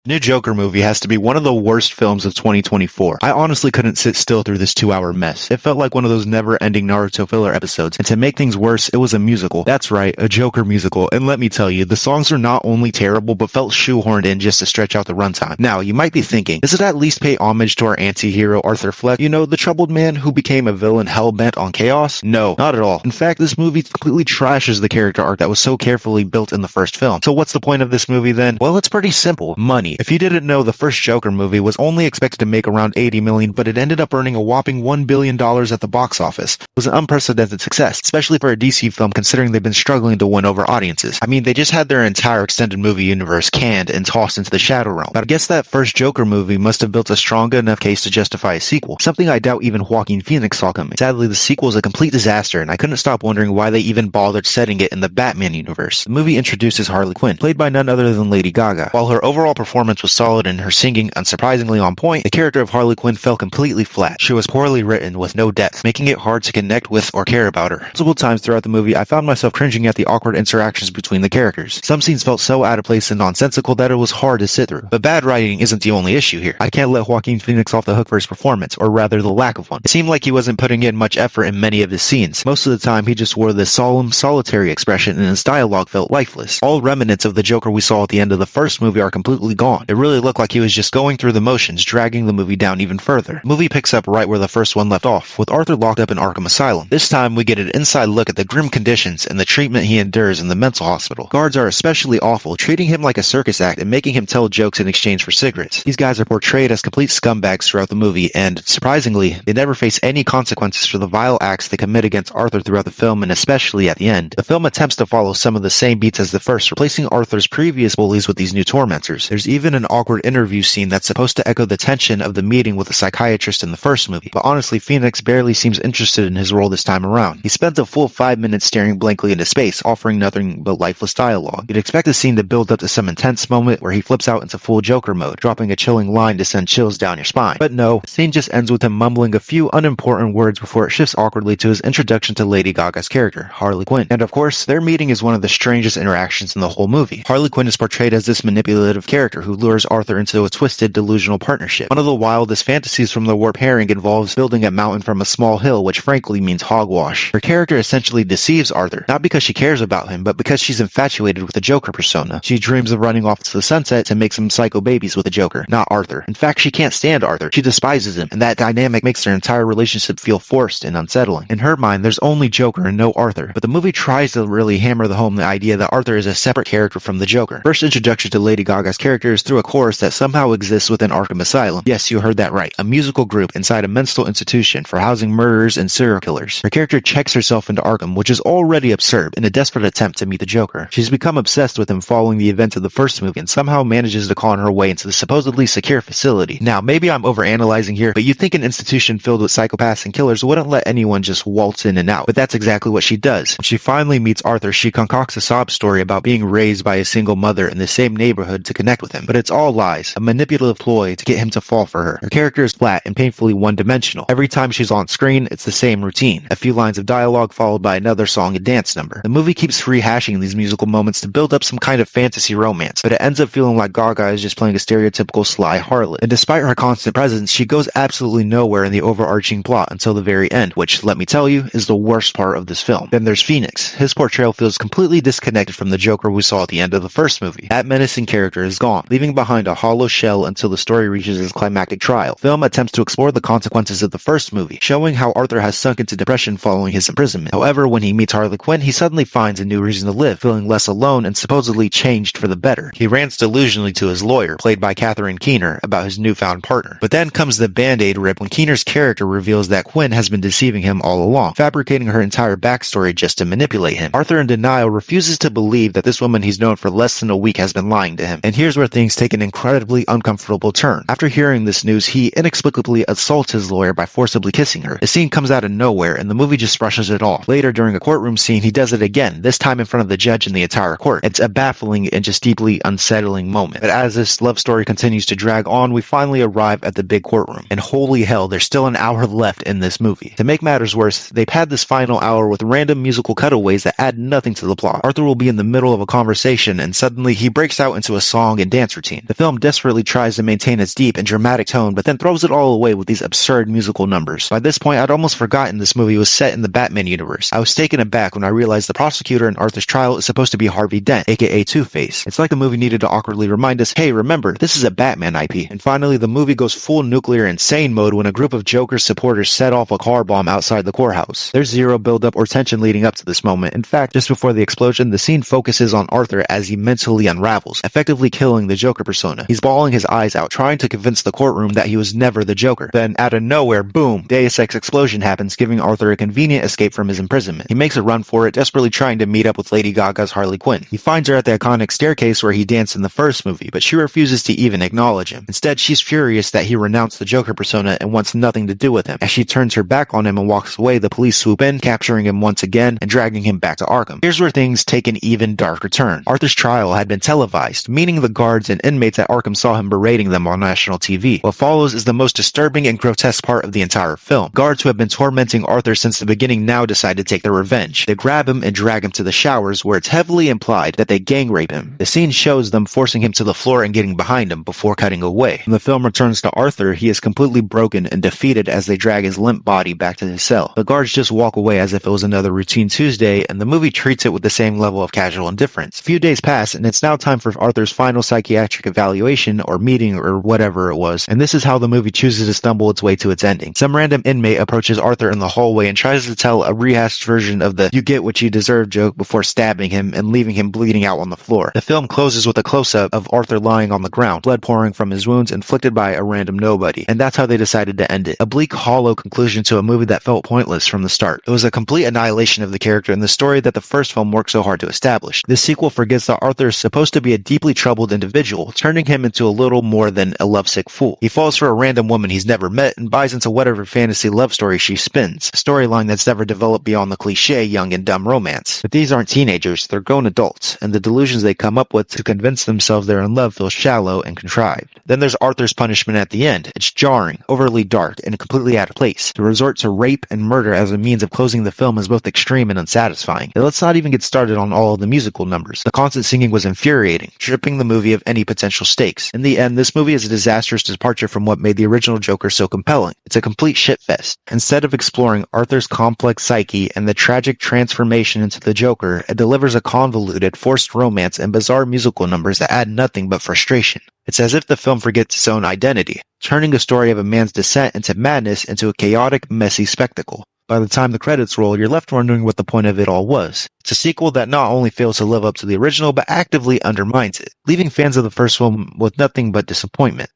New Joker movie has to be one of the worst films of 2024. I honestly couldn't sit still through this 2-hour mess. It felt like one of those never-ending Naruto filler episodes, and to make things worse, it was a musical. That's right, a Joker musical, and let me tell you, the songs are not only terrible, but felt shoehorned in just to stretch out the runtime. Now, you might be thinking, does it at least pay homage to our anti-hero Arthur Fleck? You know, the troubled man who became a villain hell-bent on chaos? No, not at all. In fact, this movie completely trashes the character arc that was so carefully built in the first film. So what's the point of this movie then? Well, it's pretty simple. Money. If you didn't know, the first Joker movie was only expected to make around $80 million, but it ended up earning a whopping $1 billion at the box office. It was an unprecedented success, especially for a DC film considering they've been struggling to win over audiences. I mean, they just had their entire extended movie universe canned and tossed into the shadow realm. But I guess that first Joker movie must have built a strong enough case to justify a sequel, something I doubt even Joaquin Phoenix saw coming. Sadly, the sequel is a complete disaster, and I couldn't stop wondering why they even bothered setting it in the Batman universe. The movie introduces Harley Quinn, played by none other than Lady Gaga. While her overall performance was solid and her singing unsurprisingly on point, the character of Harley Quinn fell completely flat. She was poorly written with no depth, making it hard to connect with or care about her. Multiple times throughout the movie, I found myself cringing at the awkward interactions between the characters. Some scenes felt so out of place and nonsensical that it was hard to sit through. But bad writing isn't the only issue here. I can't let Joaquin Phoenix off the hook for his performance, or rather the lack of one. It seemed like he wasn't putting in much effort in many of his scenes. Most of the time, he just wore this solemn, solitary expression and his dialogue felt lifeless. All remnants of the Joker we saw at the end of the first movie are completely gone. It really looked like he was just going through the motions, dragging the movie down even further. The movie picks up right where the first one left off, with Arthur locked up in Arkham Asylum. This time, we get an inside look at the grim conditions and the treatment he endures in the mental hospital. Guards are especially awful, treating him like a circus act and making him tell jokes in exchange for cigarettes. These guys are portrayed as complete scumbags throughout the movie, and, surprisingly, they never face any consequences for the vile acts they commit against Arthur throughout the film, and especially at the end. The film attempts to follow some of the same beats as the first, replacing Arthur's previous bullies with these new tormentors. There's even an awkward interview scene that's supposed to echo the tension of the meeting with the psychiatrist in the first movie, but honestly, Phoenix barely seems interested in his role this time around. He spends a full 5 minutes staring blankly into space, offering nothing but lifeless dialogue. You'd expect the scene to build up to some intense moment where he flips out into full Joker mode, dropping a chilling line to send chills down your spine. But no, the scene just ends with him mumbling a few unimportant words before it shifts awkwardly to his introduction to Lady Gaga's character, Harley Quinn. And of course, their meeting is one of the strangest interactions in the whole movie. Harley Quinn is portrayed as this manipulative character who lures Arthur into a twisted, delusional partnership. One of the wildest fantasies from the warp herring involves building a mountain from a small hill, which frankly means hogwash. Her character essentially deceives Arthur, not because she cares about him, but because she's infatuated with the Joker persona. She dreams of running off to the sunset to make some psycho babies with the Joker, not Arthur. In fact, she can't stand Arthur. She despises him, and that dynamic makes their entire relationship feel forced and unsettling. In her mind, there's only Joker and no Arthur, but the movie tries to really hammer home the idea that Arthur is a separate character from the Joker. First introduction to Lady Gaga's character is through a chorus that somehow exists within Arkham Asylum. Yes, you heard that right. A musical group inside a mental institution for housing murderers and serial killers. Her character checks herself into Arkham, which is already absurd, in a desperate attempt to meet the Joker. She's become obsessed with him following the events of the first movie and somehow manages to con her way into the supposedly secure facility. Now, maybe I'm overanalyzing here, but you'd think an institution filled with psychopaths and killers wouldn't let anyone just waltz in and out. But that's exactly what she does. When she finally meets Arthur, she concocts a sob story about being raised by a single mother in the same neighborhood to connect with him. But it's all lies, a manipulative ploy to get him to fall for her. Her character is flat and painfully one-dimensional. Every time she's on screen, it's the same routine. A few lines of dialogue followed by another song and dance number. The movie keeps rehashing these musical moments to build up some kind of fantasy romance, but it ends up feeling like Gaga is just playing a stereotypical sly harlot. And despite her constant presence, she goes absolutely nowhere in the overarching plot until the very end, which, let me tell you, is the worst part of this film. Then there's Phoenix. His portrayal feels completely disconnected from the Joker we saw at the end of the first movie. That menacing character is gone, leaving behind a hollow shell until the story reaches its climactic trial. The film attempts to explore the consequences of the first movie, showing how Arthur has sunk into depression following his imprisonment. However, when he meets Harley Quinn, he suddenly finds a new reason to live, feeling less alone and supposedly changed for the better. He rants delusionally to his lawyer, played by Catherine Keener, about his newfound partner. But then comes the Band-Aid rip when Keener's character reveals that Quinn has been deceiving him all along, fabricating her entire backstory just to manipulate him. Arthur, in denial, refuses to believe that this woman he's known for less than a week has been lying to him. And here's where things take an incredibly uncomfortable turn. After hearing this news, he inexplicably assaults his lawyer by forcibly kissing her. The scene comes out of nowhere, and the movie just brushes it off. Later, during a courtroom scene, he does it again, this time in front of the judge and the entire court. It's a baffling and just deeply unsettling moment. But as this love story continues to drag on, we finally arrive at the big courtroom. And holy hell, there's still an hour left in this movie. To make matters worse, they pad this final hour with random musical cutaways that add nothing to the plot. Arthur will be in the middle of a conversation, and suddenly he breaks out into a song and dance dance routine. The film desperately tries to maintain its deep and dramatic tone, but then throws it all away with these absurd musical numbers. By this point, I'd almost forgotten this movie was set in the Batman universe. I was taken aback when I realized the prosecutor in Arthur's trial is supposed to be Harvey Dent, aka Two-Face. It's like the movie needed to awkwardly remind us, hey, remember, this is a Batman IP. And finally, the movie goes full nuclear insane mode when a group of Joker's supporters set off a car bomb outside the courthouse. There's zero build-up or tension leading up to this moment. In fact, just before the explosion, the scene focuses on Arthur as he mentally unravels, effectively killing the Joker persona. He's bawling his eyes out, trying to convince the courtroom that he was never the Joker. Then, out of nowhere, boom, Deus Ex explosion happens, giving Arthur a convenient escape from his imprisonment. He makes a run for it, desperately trying to meet up with Lady Gaga's Harley Quinn. He finds her at the iconic staircase where he danced in the first movie, but she refuses to even acknowledge him. Instead, she's furious that he renounced the Joker persona and wants nothing to do with him. As she turns her back on him and walks away, the police swoop in, capturing him once again and dragging him back to Arkham. Here's where things take an even darker turn. Arthur's trial had been televised, meaning the guards and inmates at Arkham saw him berating them on national TV. What follows is the most disturbing and grotesque part of the entire film. Guards who have been tormenting Arthur since the beginning now decide to take their revenge. They grab him and drag him to the showers, where it's heavily implied that they gang rape him. The scene shows them forcing him to the floor and getting behind him before cutting away. When the film returns to Arthur, he is completely broken and defeated as they drag his limp body back to his cell. The guards just walk away as if it was another routine Tuesday, and the movie treats it with the same level of casual indifference. A few days pass, and it's now time for Arthur's final psychiatric evaluation or meeting or whatever it was, and this is how the movie chooses to stumble its way to its ending. Some random inmate approaches Arthur in the hallway and tries to tell a rehashed version of the "you get what you deserve" joke before stabbing him and leaving him bleeding out on the floor. The film closes with a close-up of Arthur lying on the ground, blood pouring from his wounds inflicted by a random nobody, and that's how they decided to end it. A bleak, hollow conclusion to a movie that felt pointless from the start. It was a complete annihilation of the character and the story that the first film worked so hard to establish. This sequel forgets that Arthur is supposed to be a deeply troubled individual, turning him into a little more than a lovesick fool. He falls for a random woman he's never met and buys into whatever fantasy love story she spins, a storyline that's never developed beyond the cliche young and dumb romance. But these aren't teenagers, they're grown adults, and the delusions they come up with to convince themselves they're in love feel shallow and contrived. Then there's Arthur's punishment at the end. It's jarring, overly dark, and completely out of place. To resort to rape and murder as a means of closing the film is both extreme and unsatisfying. And let's not even get started on all of the musical numbers. The constant singing was infuriating, stripping the movie of any potential stakes. In the end, this movie is a disastrous departure from what made the original Joker so compelling. It's a complete shitfest. Instead of exploring Arthur's complex psyche and the tragic transformation into the Joker, it delivers a convoluted, forced romance and bizarre musical numbers that add nothing but frustration. It's as if the film forgets its own identity, turning a story of a man's descent into madness into a chaotic, messy spectacle. By the time the credits roll, you're left wondering what the point of it all was. It's a sequel that not only fails to live up to the original, but actively undermines it, leaving fans of the first film with nothing but disappointment.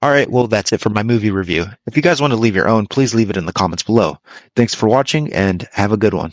Alright, well that's it for my movie review. If you guys want to leave your own, please leave it in the comments below. Thanks for watching, and have a good one.